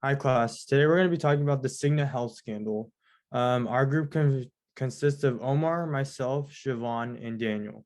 Hi, class. Today we're going to be talking about the Cigna health scandal. Our group consists of Omar, myself, Shivang, and Daniel.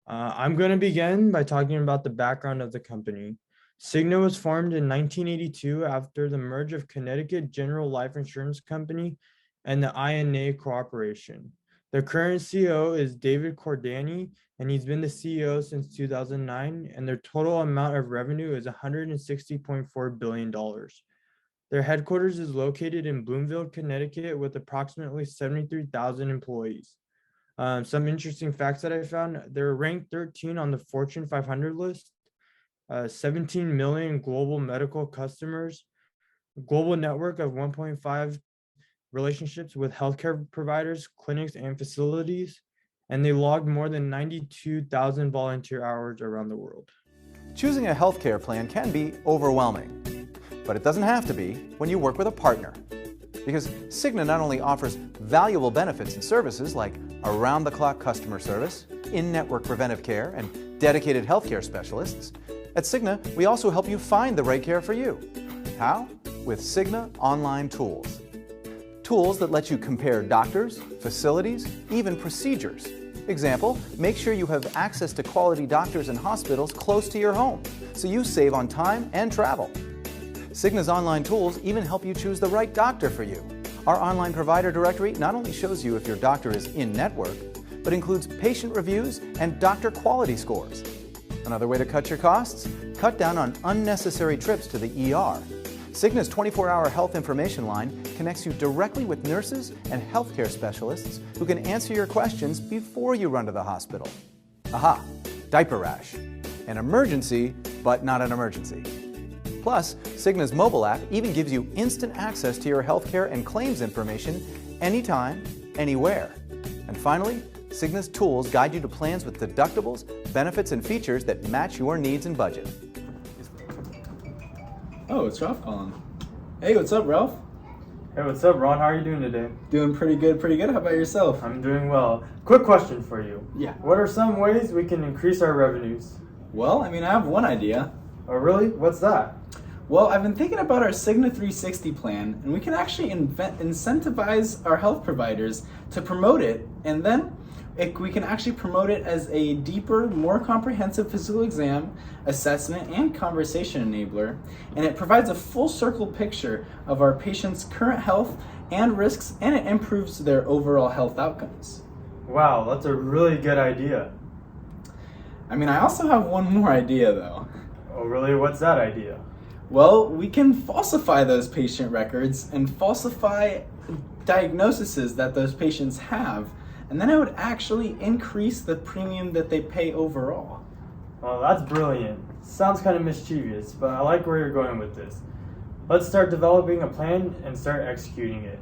I'm going to begin by talking about the background of the company. Cigna was formed in 1982 after the merge of Connecticut General Life Insurance Company and the INA Corporation. The current CEO is David Cordani, and he's been the CEO since 2009, and their total amount of revenue is $160.4 billion. Their headquarters is located in Bloomfield, Connecticut, with approximately 73,000 employees. Some interesting facts that I found: they're ranked 13 on the Fortune 500 list, 17 million global medical customers, global network of 1.5 relationships with healthcare providers, clinics, and facilities, and they logged more than 92,000 volunteer hours around the world. Choosing a healthcare plan can be overwhelming, but it doesn't have to be when you work with a partner. Because Cigna not only offers valuable benefits and services like around-the-clock customer service, in-network preventive care, and dedicated healthcare specialists, at Cigna, we also help you find the right care for you. How? With Cigna Online Tools. Tools that let you compare doctors, facilities, even procedures. Example, make sure you have access to quality doctors and hospitals close to your home, so you save on time and travel. Cigna's online tools even help you choose the right doctor for you. Our online provider directory not only shows you if your doctor is in-network, but includes patient reviews and doctor quality scores. Another way to cut your costs? Cut down on unnecessary trips to the ER. Cigna's 24-hour health information line connects you directly with nurses and healthcare specialists who can answer your questions before you run to the hospital. Aha, diaper rash. An emergency, but not an emergency. Plus, Cigna's mobile app even gives you instant access to your healthcare and claims information anytime, anywhere. And finally, Cigna's tools guide you to plans with deductibles, benefits, and features that match your needs and budget. Oh, it's Ralph calling. Hey, what's up, Ralph? Hey, what's up, Ron? How are you doing today? Doing pretty good, pretty good. How about yourself? I'm doing well. Quick question for you. Yeah. What are some ways we can increase our revenues? Well, I have one idea. Oh, really? What's that? Well, I've been thinking about our Cigna 360 plan, and we can actually incentivize our health providers to promote it, and then we can actually promote it as a deeper, more comprehensive physical exam, assessment, and conversation enabler, and it provides a full circle picture of our patients' current health and risks, and it improves their overall health outcomes. Wow, that's a really good idea. I also have one more idea, though. Oh, really? What's that idea? Well, we can falsify those patient records and falsify diagnoses that those patients have, and then it would actually increase the premium that they pay overall. Well, that's brilliant. Sounds kind of mischievous, but I like where you're going with this. Let's start developing a plan and start executing it.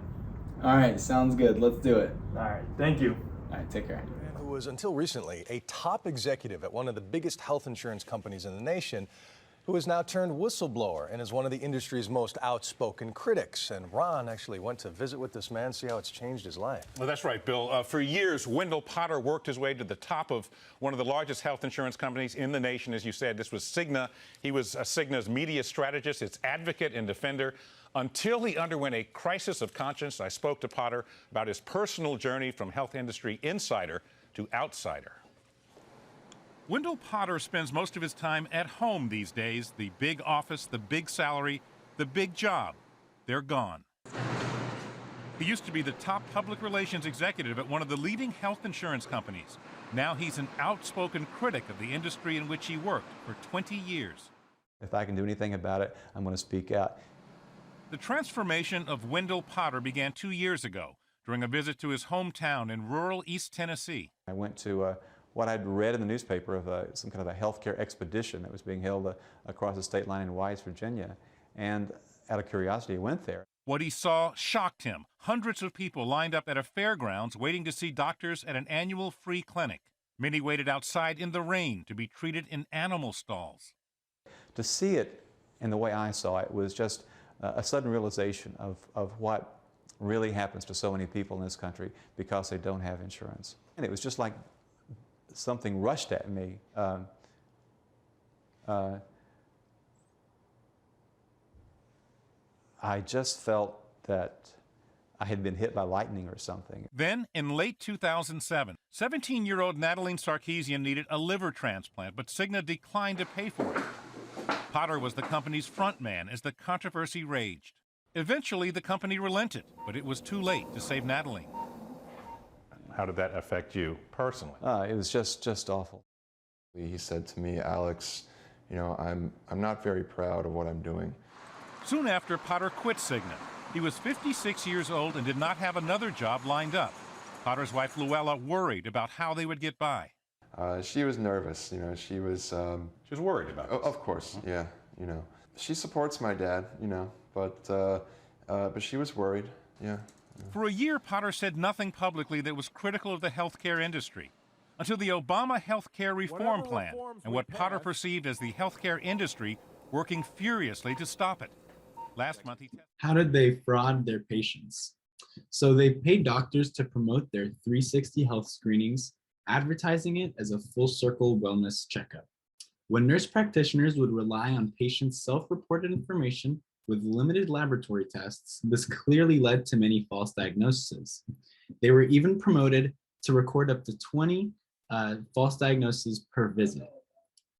All right, sounds good. Let's do it. All right, thank you. All right, take care. Who was until recently a top executive at one of the biggest health insurance companies in the nation, who has now turned whistleblower and is one of the industry's most outspoken critics. And Ron actually went to visit with this man, see how it's changed his life. Well, that's right, Bill. For years, Wendell Potter worked his way to the top of one of the largest health insurance companies in the nation. As you said, this was Cigna. He was Cigna's media strategist, its advocate and defender, until he underwent a crisis of conscience. I spoke to Potter about his personal journey from health industry insider to outsider. Wendell Potter spends most of his time at home these days. The big office, the big salary, the big job, they're gone. He used to be the top public relations executive at one of the leading health insurance companies. Now he's an outspoken critic of the industry in which he worked for 20 years. If I can do anything about it, I'm going to speak out. The transformation of Wendell Potter began 2 years ago during a visit to his hometown in rural East Tennessee. I went to what I'd read in the newspaper of some kind of a healthcare expedition that was being held across the state line in Wise, Virginia. And out of curiosity, I went there. What he saw shocked him. Hundreds of people lined up at a fairgrounds waiting to see doctors at an annual free clinic. Many waited outside in the rain to be treated in animal stalls. To see it in the way I saw it was just a sudden realization of what really happens to so many people in this country because they don't have insurance. And it was just like something rushed at me. I just felt that I had been hit by lightning or something. Then, in late 2007, 17-year-old Natalie Sarkeesian needed a liver transplant, but Cigna declined to pay for it. Potter was the company's front man as the controversy raged. Eventually, the company relented, but it was too late to save Natalie. How did that affect you personally? It was just awful. He said to me, Alex, you know, I'm not very proud of what I'm doing. Soon after, Potter quit Cigna. He was 56 years old and did not have another job lined up. Potter's wife, Luella, worried about how they would get by. She was nervous, you know, she was worried about this. Of course, yeah, you know. She supports my dad, you know, but she was worried, yeah. For a year, Potter said nothing publicly that was critical of the healthcare industry, until the Obama healthcare reform plan and what Potter perceived as the healthcare industry working furiously to stop it. Last month, How did they fraud their patients? So they paid doctors to promote their 360 health screenings, advertising it as a full circle wellness checkup. When nurse practitioners would rely on patients' self-reported information with limited laboratory tests, this clearly led to many false diagnoses. They were even promoted to record up to 20 false diagnoses per visit.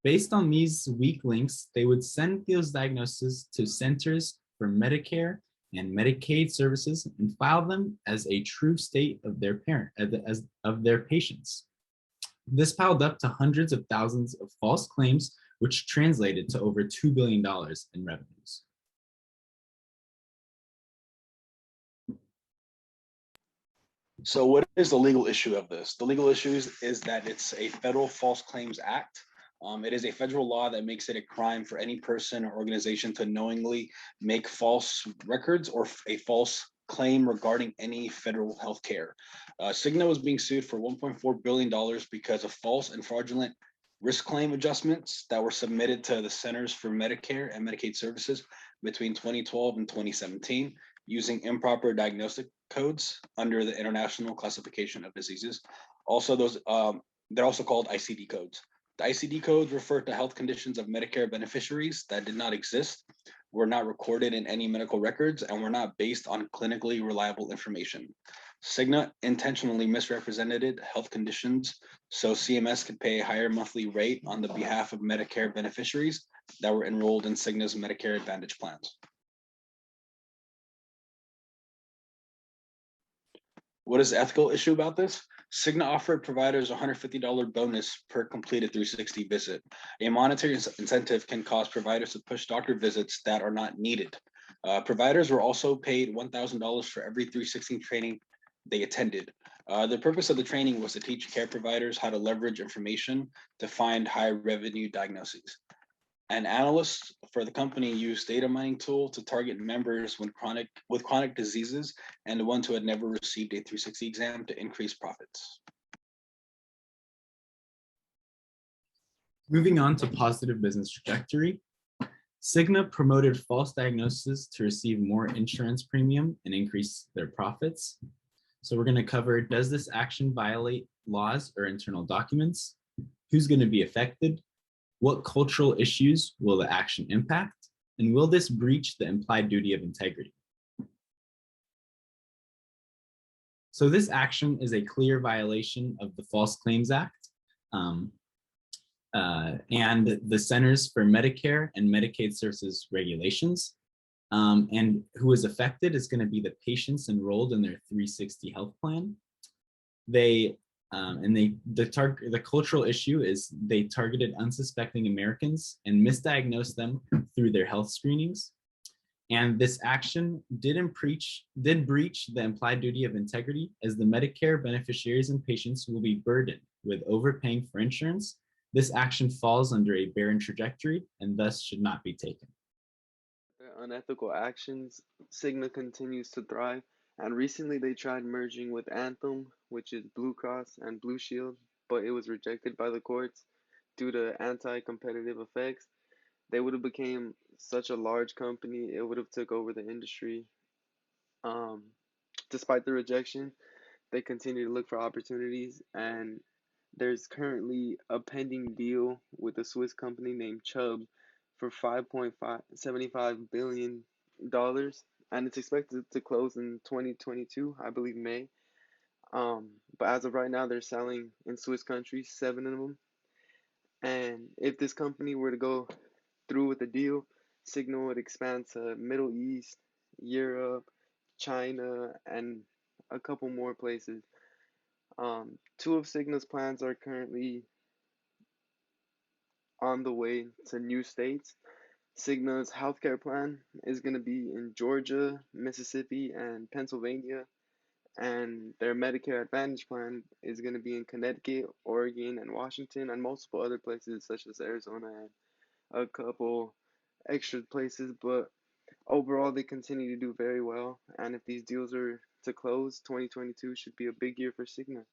Based on these weak links, they would send those diagnoses to centers for Medicare and Medicaid services and file them as a true state of their patients. This piled up to hundreds of thousands of false claims, which translated to over $2 billion in revenues. So what is the legal issue of this? The legal issue is that it's a federal False Claims Act. It is a federal law that makes it a crime for any person or organization to knowingly make false records or a false claim regarding any federal health care. Cigna was being sued for $1.4 billion because of false and fraudulent risk claim adjustments that were submitted to the Centers for Medicare and Medicaid Services between 2012 and 2017 using improper diagnostic codes under the International Classification of Diseases. Also, they're also called ICD codes. The ICD codes refer to health conditions of Medicare beneficiaries that did not exist, were not recorded in any medical records, and were not based on clinically reliable information. Cigna intentionally misrepresented health conditions so CMS could pay a higher monthly rate on the behalf of Medicare beneficiaries that were enrolled in Cigna's Medicare Advantage plans. What is the ethical issue about this? Cigna offered providers a $150 bonus per completed 360 visit. A monetary incentive can cause providers to push doctor visits that are not needed. Providers were also paid $1,000 for every 360 training they attended. The purpose of the training was to teach care providers how to leverage information to find high revenue diagnoses. An analyst for the company used data mining tool to target members with chronic diseases and the ones who had never received a 360 exam to increase profits. Moving on to positive business trajectory, Cigna promoted false diagnoses to receive more insurance premium and increase their profits. So we're going to cover, does this action violate laws or internal documents? Who's going to be affected? What cultural issues will the action impact? And will this breach the implied duty of integrity? So this action is a clear violation of the False Claims Act and the Centers for Medicare and Medicaid Services regulations. And who is affected is going to be the patients enrolled in their 360 health plan. The cultural issue is they targeted unsuspecting Americans and misdiagnosed them through their health screenings. And this action did breach the implied duty of integrity, as the Medicare beneficiaries and patients will be burdened with overpaying for insurance. This action falls under a barren trajectory and thus should not be taken. Their unethical actions, Cigna continues to thrive. And recently they tried merging with Anthem, which is Blue Cross and Blue Shield, but it was rejected by the courts due to anti-competitive effects. They would have became such a large company, it would have took over the industry. Despite the rejection, they continue to look for opportunities, and there's currently a pending deal with a Swiss company named Chubb for $5.75 billion and it's expected to close in 2022, I believe May. But as of right now, they're selling in Swiss countries, 7 of them. And if this company were to go through with the deal, Cigna would expand to Middle East, Europe, China, and a couple more places. Two of Cigna's plans are currently on the way to new states. Cigna's healthcare plan is going to be in Georgia, Mississippi, and Pennsylvania, and their Medicare Advantage plan is going to be in Connecticut, Oregon, and Washington, and multiple other places such as Arizona and a couple extra places. But overall, they continue to do very well, and if these deals are to close, 2022 should be a big year for Cigna.